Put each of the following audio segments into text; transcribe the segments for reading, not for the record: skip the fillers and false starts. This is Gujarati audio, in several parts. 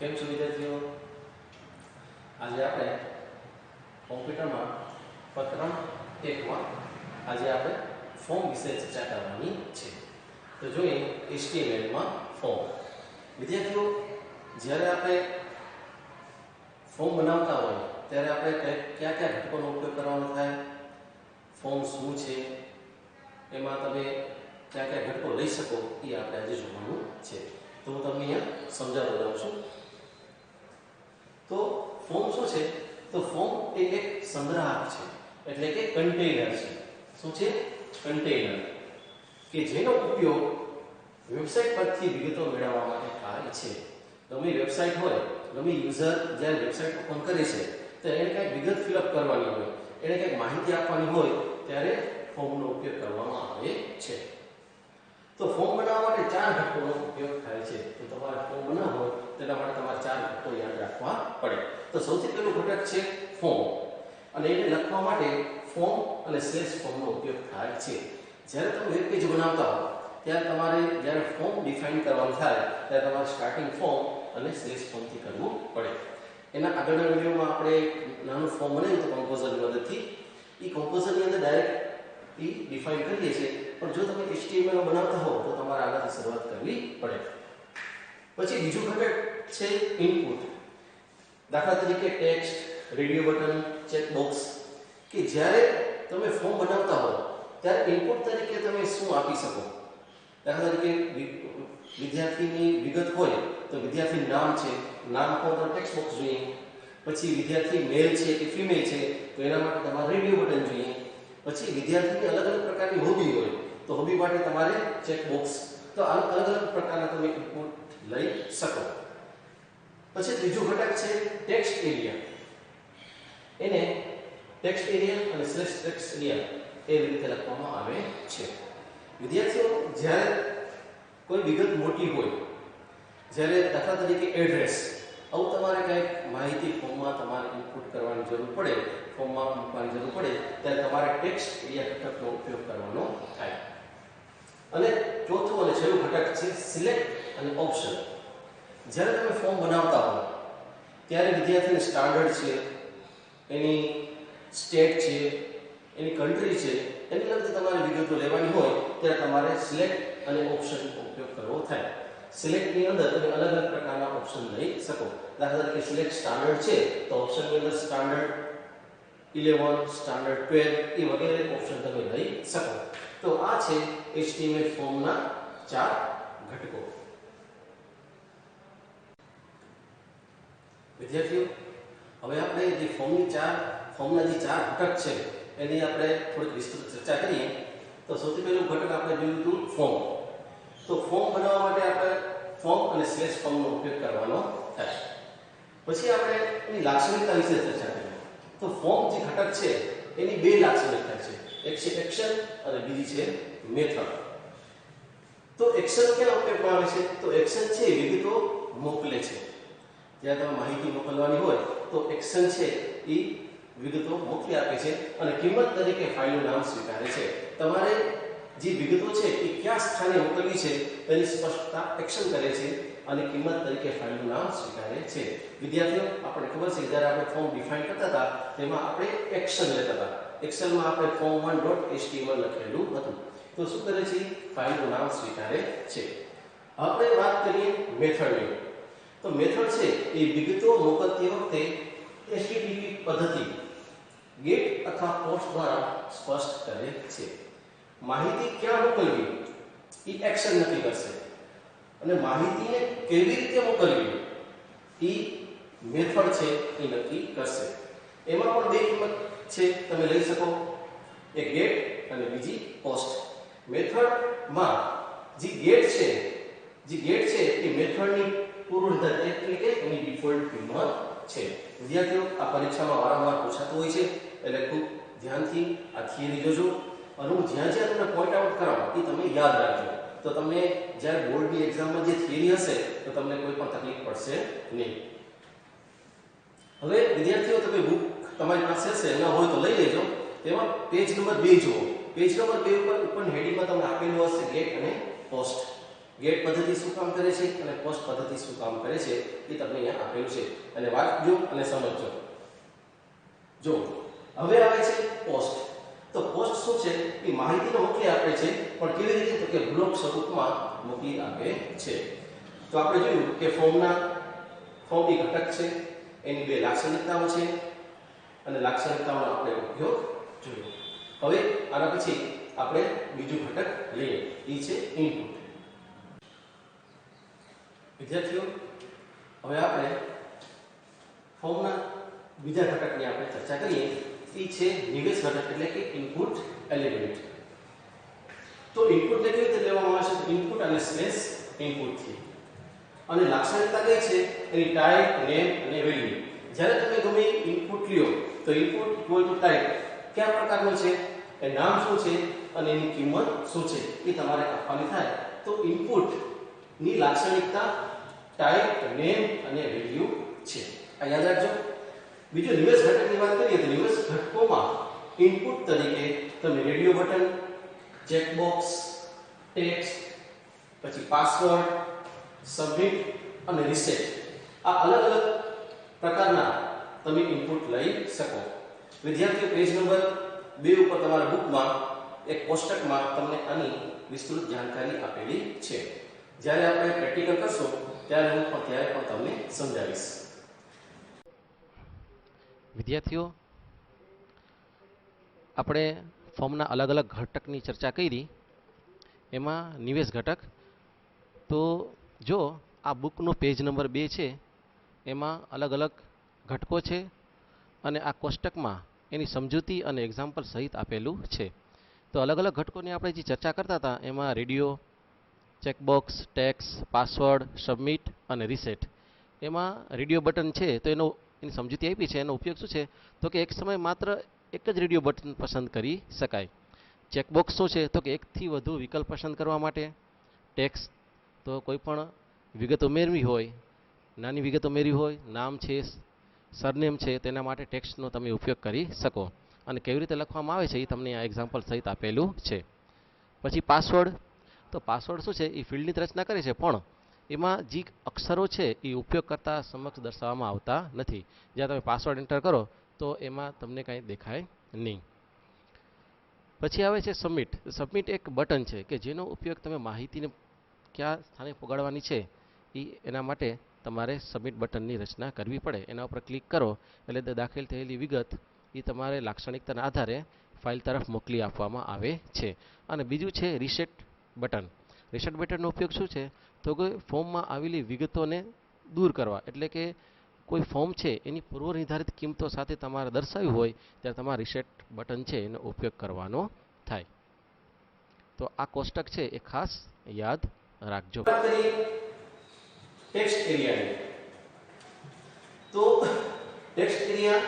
કેમ છો વિદ્યાર્થીઓ? આજે આપણે કોમ્પ્યુટરમાં પ્રકરણ 1 માં આજે આપણે ફોર્મ વિશે ચર્ચા કરવાની છે. તો જોઈએ HTML માં ફોર્મ. વિદ્યાર્થીઓ, જ્યારે આપણે ફોર્મ બનાવતા હોય ત્યારે આપણે કયા કયા ઘટકોનો ઉપયોગ કરવાનો થાય, ફોર્મ શું છે, એમાં તમે કયા કયા ઘટકો લઈ શકો એ આપણે આજે જોવાનું છે. તો હું તમને અહીંયા સમજાવતો જાઉં છું. તો ફોર્મ શું છે? તો ફોર્મ એ એક સંગ્રાહક છે, એટલે કે કન્ટેનર છે. શું છે? કન્ટેનર, કે જેનો ઉપયોગ વેબસાઇટ પરથી વિગતો મેળવવા માટે થાય છે. ગમે વેબસાઇટ હોય, ગમે યુઝર જ્યારે વેબસાઇટ ઓપન કરે છે તો એને કંઈક વિગત ફિલઅપ કરવાની હોય, એને કંઈક માહિતી આપવાની હોય ત્યારે ફોર્મનો ઉપયોગ કરવામાં આવે છે. તો ફોર્મ બનાવવા માટે 4 ઘટકોનો ઉપયોગ થાય છે. તો તમારે ફોર્મ બનાવવું હોય તેના માટે તમારે 4 ઘટકો યાદ રાખવા પડે. તો સૌથી પહેલું ઘટક છે ફોર્મ, અને એને લખવા માટે ફોર્મ અને સ્લેશ ફોર્મનો ઉપયોગ થાય છે. જ્યારે તમે વેબ પેજ બનાવતા હો ત્યારે તમારે જ્યારે ફોર્મ ડિફાઇન કરવાનું થાય ત્યારે તમારે સ્ટાર્ટિંગ ફોર્મ અને સ્લેશ ફોર્મથી કરવું પડે. એના આગળના વિડીયોમાં આપણે નાનું ફોર્મ બનાવ્યું હતું કમ્પોઝરની મદદથી. એ કમ્પોઝરની અંદર ડાયરેક્ટ એ ડિફાઇન કરીએ છીએ, પણ જો તમે HTML માં બનાવતા હો તો તમારે આગળથી શરૂઆત કરવી પડે. પછી બીજું ઘટક છે ઇનપુટ. દાખલા તરીકે ટેક્સ્ટ, રેડિયો બટન, ચેકબોક્સ, કે જ્યારે તમે ફોર્મ બનાવતા હો ત્યારે ઇનપુટ તરીકે તમે શું આપી શકો. દાખલા તરીકે વિદ્યાર્થીની વિગત હોય તો વિદ્યાર્થીનું નામ છે, નામ આપો તો ટેક્સ્ટ બોક્સ જોઈએ. પછી વિદ્યાર્થી મેલ છે કે ફિમેલ છે તો એના માટે તમારે રેડિયો બટન જોઈએ. પછી વિદ્યાર્થીની અલગ અલગ પ્રકારની હોબી હોય તો હોબી માટે તમારે ચેકબોક્સ. તો અલગ અલગ પ્રકારના તમે ઇનપુટ લઈ શકો. પછી ત્રીજું ઘટક છે ટેક્સ્ટ એરિયા. એને ટેક્સ્ટ એરિયા અને સ્લેશ ટેક્સ્ટ એરિયા એ રીતે લખવામાં આવે છે. વિદ્યાર્થીઓ, જ્યારે કોઈ વિગત મોટી હોય, જ્યારે દાખલા તરીકે એડ્રેસ, આવું તમારે કંઈક માહિતી ફોર્મમાં તમારે ઇનપુટ કરવાની જરૂર પડે, ફોર્મમાં મૂકવાની જરૂર પડે ત્યારે તમારે ટેક્સ્ટ એરિયા ઘટકનો ઉપયોગ કરવાનો થાય. અને ચોથું અને છેલ્લું ઘટક છે સિલેક્ટ અને ઓપ્શન. જ્યારે તમે ફોર્મ બનાવતા હો ત્યારે વિદ્યાર્થીની સ્ટાન્ડર્ડ છે, એની સ્ટેટ છે, એની કન્ટ્રી છે, એની લગતી તમારે વિગતો લેવાની હોય ત્યારે તમારે સિલેક્ટ અને ઓપ્શનનો ઉપયોગ કરવો થાય. સિલેક્ટની અંદર તમે અલગ અલગ પ્રકારના ઓપ્શન લઈ શકો. દાખલા તરીકે સિલેક્ટ સ્ટાન્ડર્ડ છે તો ઓપ્શનની અંદર સ્ટાન્ડર્ડ 11, સ્ટાન્ડર્ડ 12 એ વગેરે ઓપ્શન તમે લઈ શકો. તો આ છે HTML ફોર્મના 4 ઘટકો. વિદ્યાર્થીઓ, હવે આપણે જે ફોર્મના જે 4 ઘટક છે એની આપણે થોડીક વિસ્તૃત ચર્ચા કરીએ. તો સૌથી પહેલું ઘટક આપણે જોયું હતું ફોર્મ. તો ફોર્મ બનાવવા માટે આપણે ફોર્મ અને સ્લેશ ફોર્મનો ઉપયોગ કરવાનો થાય. પછી આપણે એની લાક્ષણિકતા વિશે ચર્ચા કરીએ. તો ફોર્મ જે ઘટક છે એની 2 લાક્ષણિકતા છે. એક છે એક્શન અને બીજી છે મેથડ. તો એક્શન ક્યાં ઉપયોગમાં આવે છે? તો એક્શન છે વિગતો મોકલે છે. જ્યારે તમે માહિતી મોકલવાની હોય તો એક્શન છે એ વિગતો મોકલી આપે છે અને કિંમત તરીકે ફાઇલનું નામ સ્વીકારે છે. તમારે જે વિગતો છે એ કયા સ્થાને મોકલવી છે તેની સ્પષ્ટતા એક્શન કરે છે અને કિંમત તરીકે ફાઇલનું નામ સ્વીકારે છે. વિદ્યાર્થીઓ, આપણે ખબર છે જ્યારે આપણે ફોર્મ ડિફાઇન કરતા હતા તેમાં આપણે એક્શન લેતા હતા. એક્શનમાં આપણે form1.html લખેલું હતું. તો શું કરે છે? ફાઇલનું નામ સ્વીકારે છે. આપણે વાત કરીએ મેથડની. તો મેથડ છે એ વિગતો મોકલતી વખતે HTTP પદ્ધતિ, ગેટ અથવા પોસ્ટ દ્વારા સ્પષ્ટ કરે છે. માહિતી ક્યાં મોકલવી એ એક્શન નક્કી કરશે, અને માહિતીને કેવી રીતે મોકલવી એ મેથડ છે એ નક્કી કરશે. એમાં પણ 2 કિંમત છે તમે લઈ શકો, એક ગેટ અને બીજી પોસ્ટ. મેથડમાં જે ગેટ છે એ મેથડની પૂર્વનિર્ધારિત એટલે કે એની ડિફોલ્ટ કિંમત છે. વિદ્યાર્થીઓ, આ પરીક્ષામાં વારંવાર પૂછાતું હોય છે એટલે ખૂબ ધ્યાનથી આ થિયરી જોજો અને હું જ્યાં તમને પોઈન્ટ આઉટ કરાવું એ તમે યાદ રાખજો. તો તમને જ્યારે બોર્ડની એક્ઝામમાં જે થિયરી હશે તો તમને કોઈ પણ તકલીફ પડશે નહીં. હવે વિદ્યાર્થીઓ, તમે બુક તમારી પાસે હશે, ન હોય તો લઈ લેજો. તેમાં પેજ નંબર 2 જુઓ. પેજ નંબર 2 ઉપર હેડિંગમાં તમને આપેલું હશે ગેટ અને પોસ્ટ. ગેટ પદ્ધતિ શું કામ કરે છે અને પોસ્ટ પદ્ધતિ શું કામ કરે છે એ તમને અહીંયા આપેલું છે અને વાંચજો અને સમજજો. જો હવે આવે છે પોસ્ટ. તો પોસ્ટ શું છે એ માહિતીનો મોકલી આપે છે, પણ કેવી રીતે? તો કે બ્લોક સ્વરૂપમાં મોકલી આપે છે. તો આપણે જોયું કે ફોર્મની ઘટક છે, એની બે લાક્ષણિકતાઓ છે અને લાક્ષણિકતાઓનો આપણે ઉપયોગ જોયો. હવે આના પછી આપણે બીજું ઘટક લઈએ, એ છે ઇનપુટ. વિદ્યાર્થીઓ, હવે આપણે ફોર્મના બીજા ઘટકની આપણે ચર્ચા કરીએ. એ છે નિવેશ ઘટક એટલે કે ઇનપુટ એલિમેન્ટ. તો ઇનપુટ ને કેવી રીતે લેવામાં આવશે? તો ઇનપુટ અને સ્લેશ ઇનપુટ થી. અને લાક્ષણિકતા કઈ છે? એની ટાઈપ, નેમ અને વેલ્યુ. જ્યારે તમે ગમે ઇનપુટ લ્યો તો ઇનપુટ ઇક્વલ ટુ ટાઈપ કયા પ્રકારનું છે, એ નામ શું છે અને એની કિંમત શું છે એ તમારે આપવાની થાય. તો ઇનપુટ ની લાક્ષણિકતા ટાઈપ, નેમ અને વેલ્યુ છે. આ યાદ રાખજો. બીજું નિવેશ ઘટકની વાત કરીએ તો નિવેશ ઘટકોમાં ઇનપુટ તરીકે તમે રેડિયો બટન, ચેકબોક્સ, ટેક્સ્ટ, પછી પાસવર્ડ, સબમિટ અને રીસેટ, આ અલગ અલગ પ્રકારના તમે ઇનપુટ લઈ શકો. વિદ્યાર્થીઓ, પેજ નંબર 2 ઉપર તમારા બુકમાં એક કોષ્ટકમાં તમને આની વિસ્તૃત જાણકારી આપેલી છે. જ્યારે આપણે પ્રેક્ટિકલ કરશું ત્યારે હું પણ તમને સમજાવીશ. વિદ્યાર્થીઓ, આપણે ફોર્મના અલગ અલગ ઘટકની ચર્ચા કરી. એમાં નિવેશ ઘટક. તો જો આ બુકનો પેજ નંબર 2 છે, એમાં અલગ અલગ ઘટકો છે અને આ કોષ્ટકમાં એની સમજૂતી અને એક્ઝામ્પલ સહિત આપેલું છે. તો અલગ અલગ ઘટકોની આપણે જે ચર્ચા કરતા હતા એમાં radio, checkbox, text, password, submit અને રીસેટ. એમાં રેડિયો બટન છે તો એની સમજૂતી આપી છે. એનો ઉપયોગ શું છે? તો કે એક સમય માત્ર એક જ રેડિયો બટન પસંદ કરી શકાય. ચેકબોક્સ શું છે? તો કે એકથી વધુ વિકલ્પ પસંદ કરવા માટે. ટેક્સ્ટ તો કોઈ પણ વિગત ઉમેરવી હોય, નાની વિગત ઉમેરવી હોય, નામ છે, સરનેમ છે, તેના માટે ટેક્સ્ટનો તમે ઉપયોગ કરી શકો. અને કેવી રીતે લખવામાં આવે છે એ તમને આ એક્ઝામ્પલ સહિત આપેલું છે. પછી પાસવર્ડ. તો પાસવર્ડ શું છે? એ ફિલ્ડની રચના કરે છે, પણ એમાં જે અક્ષરો છે એ ઉપયોગકર્તા સમક્ષ દર્શાવવામાં આવતા નથી. જ્યાં તમે પાસવર્ડ એન્ટર કરો તો એમાં તમને કાંઈ દેખાય નહીં. પછી આવે છે સબમિટ. સબમિટ એક બટન છે કે જેનો ઉપયોગ તમે માહિતીને કયા સ્થાને પહોંચાડવાની છે એના માટે તમારે સબમિટ બટનની રચના કરવી પડે. એના ઉપર ક્લિક કરો એટલે દાખલ થયેલી વિગત એ તમારે લાક્ષણિકતાના આધારે ફાઇલ તરફ મોકલી આપવામાં આવે છે. અને બીજું છે રીસેટ બટન. રીસેટ બટનનો ઉપયોગ શું છે? તો કે ફોર્મમાં આવેલી વિગતોને દૂર કરવા. એટલે કે કોઈ ફોર્મ છે એની પૂર્વ નિર્ધારિત કિંમતો સાથે તમારે દર્શાવ્યું હોય ત્યારે તમારે રીસેટ બટન છે એનો ઉપયોગ કરવાનો થાય. તો આ કોષ્ટક છે એ ખાસ યાદ રાખજો. ટેક્સ્ટ એરિયાની. તો ટેક્સ્ટ એરિયા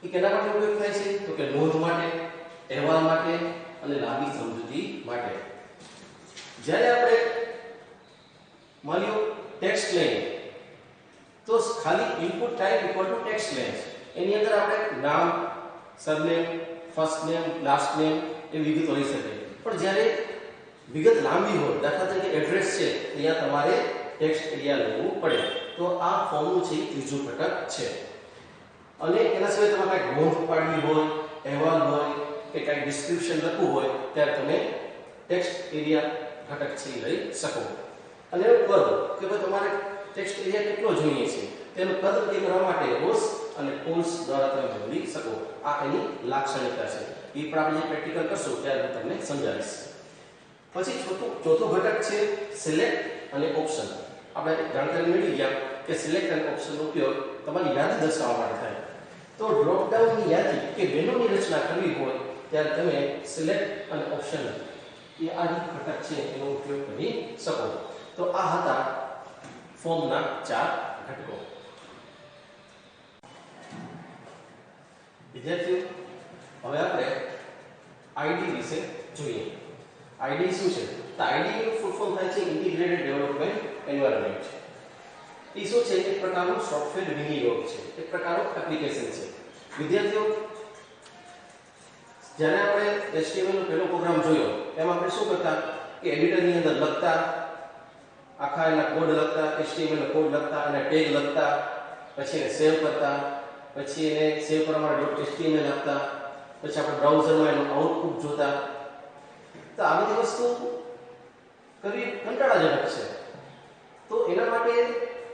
એ કેના માટે ઉપયોગ થાય છે? તો કે નોંધ માટે, અહેવાલ માટે અને લાંબી સમજૂતી માટે. જ્યારે આપણે માની લો ટેક્સ્ટ લઈએ તો ખાલી input type equal to text લઈએ. એની અંદર આપણે નામ, surname, first name, last name એ વિગતો લઈ શકીએ. પણ જ્યારે વિગત લાંબી હોય, દાખલા તરીકે એડ્રેસ છે, ત્યાં તમારે ટેક્સ્ટ એરિયા લેવું પડે. તો આ ફોર્મનું છે ત્રીજું ઘટક છે. અને એના સિવાય તમારે કંઈક નોંધ પાડવી હોય, અહેવાલ હોય કે કંઈક ડિસ્ક્રિપ્શન લખવું હોય ત્યારે તમે ટેક્સ્ટ એરિયા ઘટક છે લઈ શકો. અને એનું કદ કે ભાઈ તમારે ટેક્સ્ટ એરિયા કેટલો જોઈએ છે તેનું કદ નક્કી કરવા માટે રોઝ અને કોલ્સ દ્વારા તમે બદલી શકો. આ એની લાક્ષણિકતા છે. એ પણ આપણે પ્રેક્ટિકલ કરશું ત્યારે હું તમને સમજાવીશ. પછી ચોથું ઘટક છે સિલેક્ટ અને ઓપ્શન. આપણે જાણકારી મેળવી ગયા કે સિલેક્ટ અને ઓપ્શનનો ઉપયોગ તમારી યાદી દર્શાવવા માટે થાય. તો ડ્રોપ ડાઉનની યાદી કે મેનુની રચના કરવી હોય ત્યારે તમે સિલેક્ટ અને ઓપ્શન એ આ જે ઘટક છે એનો ઉપયોગ કરી શકો. તો આ હતા ફોર્મના 4 ઘટકો. વિદ્યાર્થીઓ, હવે આપણે આઈડી વિશે જોઈએ. આઈડી શું છે? તો આઈડી નું ફૂલ ફોર્મ થાય છે ઇન્ટિગ્રેટેડ ડેવલપમેન્ટ એન્વાયરનમેન્ટ. એ શું છે? એક પ્રકારનું સોફ્ટવેર વિનિયોગ છે, એક પ્રકારનો એપ્લિકેશન છે. વિદ્યાર્થીઓ, જ્યારે આપણે HTML નો પહેલો પ્રોગ્રામ જોયો એમાં આપણે શું કરતા? કે એડિટરની અંદર લખતા, આખા એના કોડ લખતા, HTML નો કોડ લખતા અને ટેગ લખતા, પછી એને સેવ કરતા, પછી એને સેવ કરવા માટે .html આપતા, પછી આપણે બ્રાઉઝરમાં એનું આઉટપુટ જોતા. તો આ બધી વસ્તુ કરવી કંટાળાજનક છે. તો એના માટે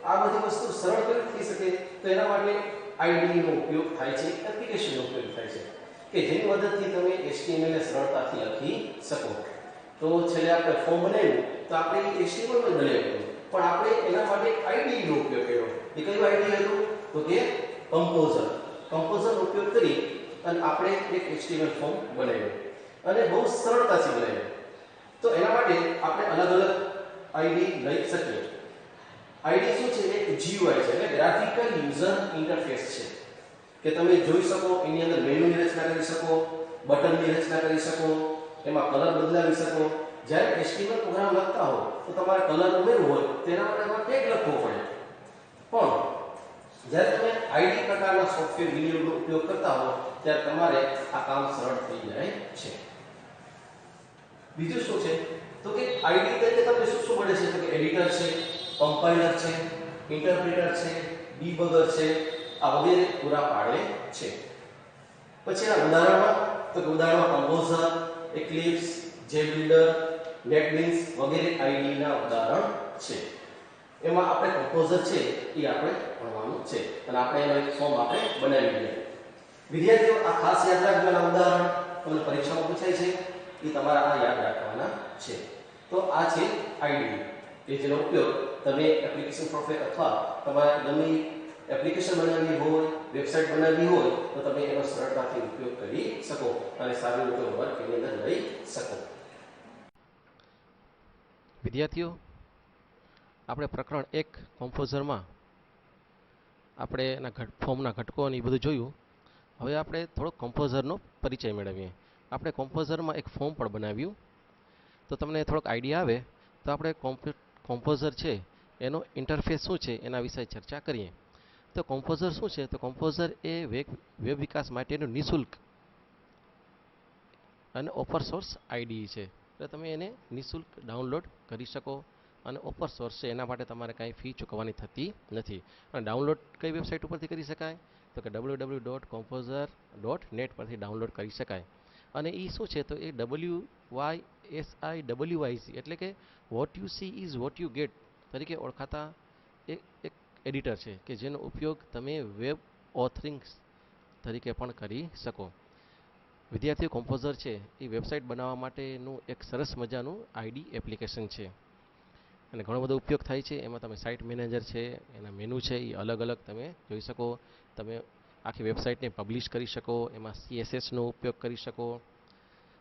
આ બધી વસ્તુ સરળ કેવી થઈ શકે? તો એના માટે IDE નો ઉપયોગ થાય છે, એપ્લિકેશનનો ઉપયોગ થાય છે કે જેની મદદથી તમે HTML ને સરળતાથી લખી શકો. તો છેલ્લે આપણે ફોર્મ બનાવ્યું તો આપણે HTML માં બનાવ્યું, પણ આપણે એના માટે IDE નો ઉપયોગ કર્યો. એ કયું IDE હતું? તો કે કમ્પોઝર. કમ્પોઝરનો ઉપયોગ કરી અને આપણે એક HTML ફોર્મ બનાવ્યું અને બહુ સરળતાથી બનાવ્યું. તો એના માટે આપણે અલગ અલગ IDE લઈ શકીએ. IDE શું છે? એક GUI છે, એટલે ગ્રાફિકલ યુઝર ઇન્ટરફેસ છે કે તમે જોઈ શકો, એની અંદર મેનુની રચના કરી શકો, બટનની રચના કરી શકો, એમાં કલર બદલાવી શકો. જ્યારે HTML પ્રોગ્રામ લખતા હો તો તમારે કલર ઉમેરવો હોય તેના માટે તમારે ટેગ લખવો પડે. પણ જ્યારે તમે IDE પ્રકારના સોફ્ટવેર વિનિયોગનો ઉપયોગ કરતા હો ત્યારે તમારે આ કામ સરળ થઈ જાય છે. બીજું શું છે? તો કે IDE તરીકે તમને શું મળે છે? તો કે એડિટર છે, કમ્પાઇલર છે, ઇન્ટરપ્રેટર છે, ડીબગર છે, આ વગેરે પૂરા પાડે છે. પછી આ ઉદાહરણમાં તો કે ઉદાહરણમાં કમ્પોઝર, એક્લિપ્સ, JBuilder, NetBeans વગેરે IDE ના ઉદાહરણ છે. એમાં આપણે કમ્પોઝર છે એ આપણે ભણવાનું છે અને આપણે એનો એક ફોર્મ આપણે બનાવી દઈએ. વિદ્યાર્થીઓ આ ખાસ યાદ રાખવાના ઉદાહરણ તમને પરીક્ષામાં પૂછાય છે, એ તમારે આ યાદ રાખવાના છે. તો આ છે IDE કે જેનો ઉપયોગ તમે એપ્લિકેશન સોફ્ટવેર અથવા તમારે ગમે એપ્લિકેશન બનાવવી હોય, વેબસાઇટ બનાવવી હોય તો તમે એનો સરળતાથી ઉપયોગ કરી શકો અને સારી રીતે વર્ક એની અંદર લઈ શકો. વિદ્યાર્થીઓ, આપણે પ્રકરણ 1 કમ્પોઝરમાં આપણે એના ફોર્મના ઘટકો અને એ બધું જોયું. હવે આપણે થોડો કમ્પોઝરનો પરિચય મેળવીએ. આપણે કમ્પોઝરમાં એક ફોર્મ પણ બનાવ્યું. તો તમને થોડોક આઈડિયા આવે તો આપણે કમ્પોઝર છે એનો ઇન્ટરફેસ શું છે એના વિશે ચર્ચા કરીએ. તો કમ્પોઝર શું છે? તો કમ્પોઝર એ વેબ વિકાસ માટેનું નિઃશુલ્ક અને ઓપન સોર્સ IDE છે. એટલે તમે એને નિઃશુલ્ક ડાઉનલોડ કરી શકો અને ઓપન સોર્સ છે, એના માટે તમારે કાંઈ ફી ચૂકવવાની થતી નથી. અને ડાઉનલોડ કઈ વેબસાઇટ ઉપરથી કરી શકાય? તો કે www.composer.net પરથી ડાઉનલોડ કરી શકાય. અને એ શું છે? તો એ WYSIWYC એટલે કે what you she is what you get તરીકે ઓળખાતા એક એડિટર છે કે જેનો ઉપયોગ તમે વેબ ઓથરિંગ તરીકે પણ કરી શકો. વિદ્યાર્થીઓ, કમ્પોઝર છે એ વેબસાઇટ બનાવવા માટેનું એક સરસ મજાનું IDE એપ્લિકેશન છે અને ઘણો બધો ઉપયોગ થાય છે. એમાં તમે સાઇટ મેનેજર છે, એના મેનુ છે એ અલગ અલગ તમે જોઈ શકો. તમે આખી વેબસાઇટને પબ્લિશ કરી શકો, એમાં CSSનો ઉપયોગ કરી શકો.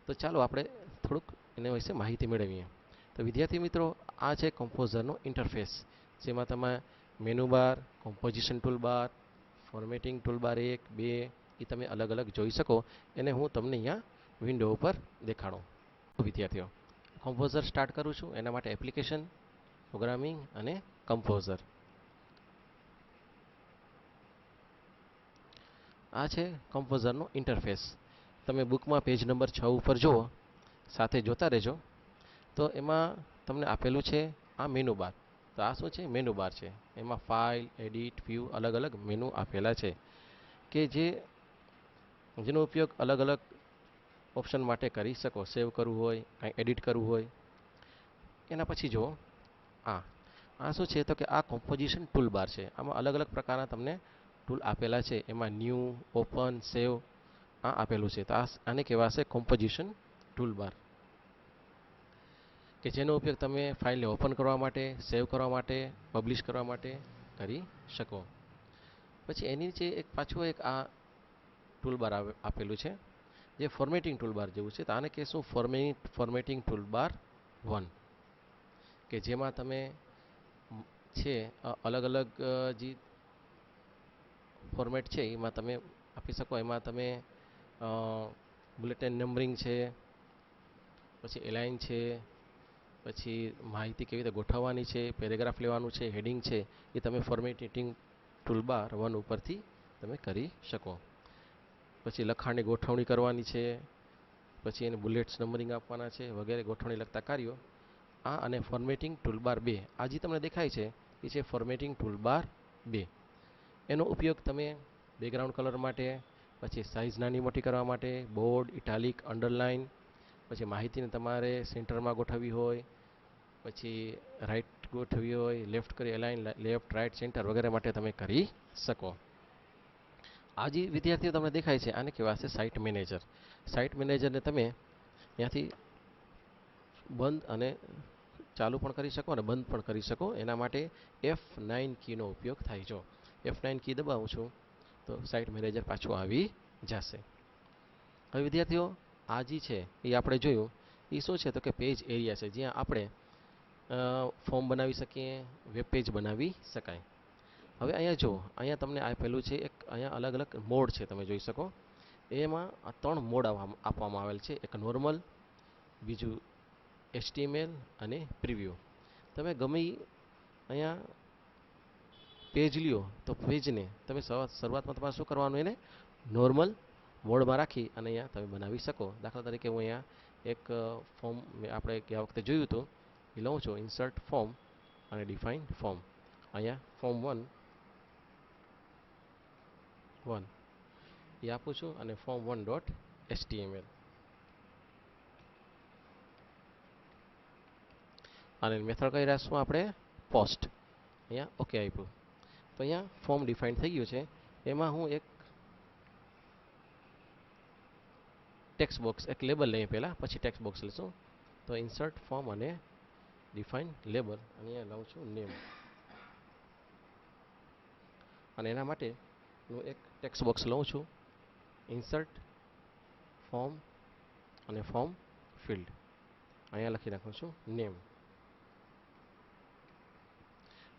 તો ચાલો આપણે થોડુંક એના વિશે માહિતી મેળવીએ. તો વિદ્યાર્થી મિત્રો, આ છે કમ્પોઝરનો ઇન્ટરફેસ, જેમાં તમે menu bar, composition toolbar, formatting toolbar 1, 2 એ તમે અલગ અલગ જોઈ શકો. એને હું તમને અહીંયા વિન્ડો ઉપર દેખાડું. વિદ્યાર્થીઓ, કમ્પોઝર સ્ટાર્ટ કરું છું. એના માટે એપ્લિકેશન, પ્રોગ્રામિંગ અને કમ્પોઝર. આ છે કમ્પોઝરનો ઇન્ટરફેસ. તમે બુકમાં પેજ નંબર 6 ઉપર જુઓ, સાથે જોતા રહેજો. તો એમાં તમને આપેલું છે આ મેનુ બાર. તો આ શું છે? મેનુ બાર છે. એમાં ફાઇલ, એડિટ, વ્યૂ અલગ અલગ મેનુ આપેલા છે કે જેનો ઉપયોગ અલગ અલગ ઓપ્શન માટે કરી શકો. સેવ કરવું હોય, કાંઈ એડિટ કરવું હોય. એના પછી જુઓ, આ શું છે? તો કે આ કોમ્પોઝિશન ટૂલ બાર છે. આમાં અલગ અલગ પ્રકારના તમને ટૂલ આપેલા છે. એમાં ન્યૂ, ઓપન, સેવ આ આપેલું છે. તો આને કહેવાશે કોમ્પોઝિશન ટૂલ બાર, કે જેનો ઉપયોગ તમે ફાઇલને ઓપન કરવા માટે, સેવ કરવા માટે, પબ્લિશ કરવા માટે કરી શકો. પછી એની નીચે પાછું એક આ ટૂલબાર આપેલું છે જે ફોર્મેટિંગ ટૂલબાર જેવું છે. તો આને કહેશું ફોર્મેટિંગ ટૂલબાર 1, કે જેમાં તમે છે અલગ અલગ જે ફોર્મેટ છે એમાં તમે આપી શકો. એમાં તમે બુલેટિન નંબરિંગ છે, પછી એલાઇન છે, પછી માહિતી કેવી રીતે ગોઠવવાની છે, પેરેગ્રાફ લેવાનું છે, હેડિંગ છે, એ તમે ફોર્મેટિંગ ટૂલબાર 1 ઉપરથી તમે કરી શકો. પછી લખાણની ગોઠવણી કરવાની છે, પછી એને બુલેટ્સ નંબરિંગ આપવાના છે વગેરે ગોઠવણી લગતા કાર્યો આ અને ફોર્મેટિંગ ટૂલબાર 2 આ જે તમને દેખાય છે એ છે ફોર્મેટિંગ ટૂલબાર 2. એનો ઉપયોગ તમે બેકગ્રાઉન્ડ કલર માટે, પછી સાઇઝ નાની મોટી કરવા માટે, બોલ્ડ, ઇટાલિક, અંડરલાઇન, પછી માહિતીને તમારે સેન્ટરમાં ગોઠવવી હોય, પછી રાઈટ ગોઠવવી હોય, લેફ્ટ કરી અલાઇન, લેફ્ટ રાઈટ સેન્ટર વગેરે માટે તમે કરી શકો. આ જે વિદ્યાર્થીઓ તમને દેખાય છે આને કહેવાશે સાઇટ મેનેજર. સાઇટ મેનેજરને તમે ત્યાંથી બંધ અને ચાલુ પણ કરી શકો અને બંધ પણ કરી શકો. એના માટે F9 કીનો ઉપયોગ થાય. જો F9 કી દબાવું છું તો સાઇટ મેનેજર પાછું આવી જશે. હવે વિદ્યાર્થીઓ આ જે છે એ આપણે જોયું એ શું છે તો કે પેજ એરિયા છે, જ્યાં આપણે ફોર્મ બનાવી શકીએ, વેબ પેજ બનાવી શકાય. હવે અહીંયા જો અહીંયા તમને આપેલું છે એક અહીંયા અલગ અલગ મોડ છે, તમે જોઈ શકો. એમાં આ 3 મોડ આપવામાં આવેલ છે. એક નોર્મલ, બીજું HTML અને પ્રિવ્યૂ. તમે ગમે અહીંયા પેજ લ્યો તો પેજને તમે શરૂઆતમાં તમારે શું કરવાનું, એને નોર્મલ મોડમાં રાખી અને અહીંયા તમે બનાવી શકો. દાખલા તરીકે હું અહીંયા એક ફોર્મ આપણે ગયા વખતે જોયું હતું એ લઉં છું, ઇન્સર્ટ ફોર્મ અને ડિફાઇન ફોર્મ. અહીંયા ફોર્મ 1 એ આપું છું અને form 1.html અને મેથડ કઈ રાખશું આપણે પોસ્ટ. અહીંયા ઓકે આપ્યું તો અહીંયા ફોર્મ ડિફાઇન થઈ ગયું છે. એમાં હું એક ટેક્સ્ટ બોક્સ, એક લેબલ લઈએ પહેલાં, પછી ટેક્સ્ટ બોક્સ લઈશું. તો ઇન્સર્ટ ફોર્મ અને ડિફાઇન લેબલ અને અહીંયા લઉં છું નેમ. અને એના માટે હું એક ટેક્સ્ટ બોક્સ લઉં છું, ઇન્સર્ટ ફોર્મ અને ફોર્મ ફિલ્ડ. અહીંયા લખી નાખું છું નેમ.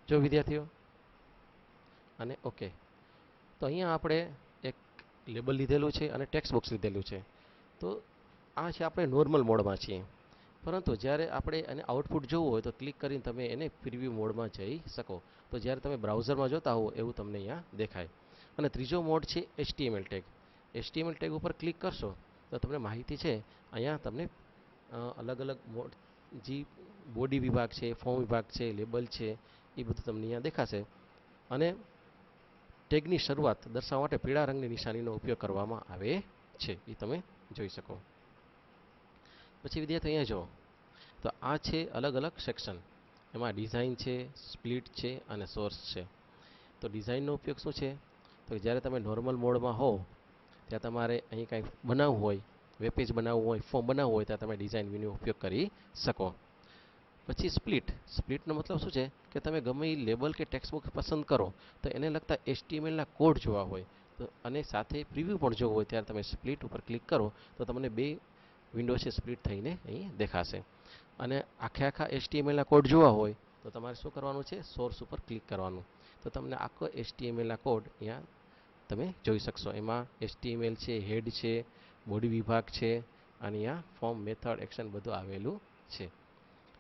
જો વિદ્યાર્થીઓ અને ઓકે, તો અહીંયા આપણે એક લેબલ લીધેલું છે અને ટેક્સ્ટ બોક્સ લીધેલું છે. તો આ છે આપણે નોર્મલ મોડમાં છીએ, પરંતુ જ્યારે આપણે એને આઉટપુટ જોવું હોય તો ક્લિક કરીને તમે એને પ્રિવ્યૂ મોડમાં જઈ શકો. તો જ્યારે તમે બ્રાઉઝરમાં જોતા હો એવું તમને અહીંયા દેખાય. અને ત્રીજો મોડ છે HTML ટેગ. HTML ટેગ ઉપર ક્લિક કરશો તો તમને માહિતી છે અહીંયા તમને અલગ અલગ મોડ, જે બોડી વિભાગ છે, ફોર્મ વિભાગ છે, લેબલ છે, એ બધું તમને અહીંયા દેખાશે. અને ટેગની શરૂઆત દર્શાવવા માટે પીળા રંગની નિશાનીનો ઉપયોગ કરવામાં આવે છે, એ તમે જોઈ શકો. પછી વિદ્યાર્થી અહીંયા જુઓ તો આ છે અલગ અલગ સેક્શન. એમાં ડિઝાઇન છે, સ્પ્લિટ છે અને સોર્સ છે. તો ડિઝાઇનનો ઉપયોગ શું છે તો જ્યારે તમે નોર્મલ મોડમાં હો ત્યાં તમારે અહીં કંઈ બનાવવું હોય, વેબ પેજ બનાવવું હોય, ફોર્મ બનાવવું હોય ત્યાં તમે ડિઝાઇન વ્યૂનો ઉપયોગ કરી શકો. પછી સ્પ્લિટનો મતલબ શું છે કે તમે ગમે એ લેબલ કે ટેક્સ્ટ બોક્સ પસંદ કરો તો એને લગતા HTMLના કોડ જોવા હોય તો અને સાથે પ્રિવ્યૂ પણ જોવું હોય ત્યારે તમે સ્પ્લિટ ઉપર ક્લિક કરો તો તમને 2 વિન્ડો છે સ્પ્લિટ થઈને અહીં દેખાશે. અને આખા HTMLના કોડ જોવા હોય તો તમારે શું કરવાનું છે, સોર્સ ઉપર ક્લિક કરવાનું. તો તમને આખો HTMLના કોડ અહીંયા તમે જોઈ શકશો. એમાં HTML છે, હેડ છે, બોડી વિભાગ છે અને અહીંયા ફોર્મ, મેથડ, એક્શન બધું આવેલું છે.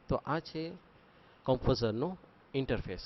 તો આ છે કમ્પોઝરનું ઇન્ટરફેસ.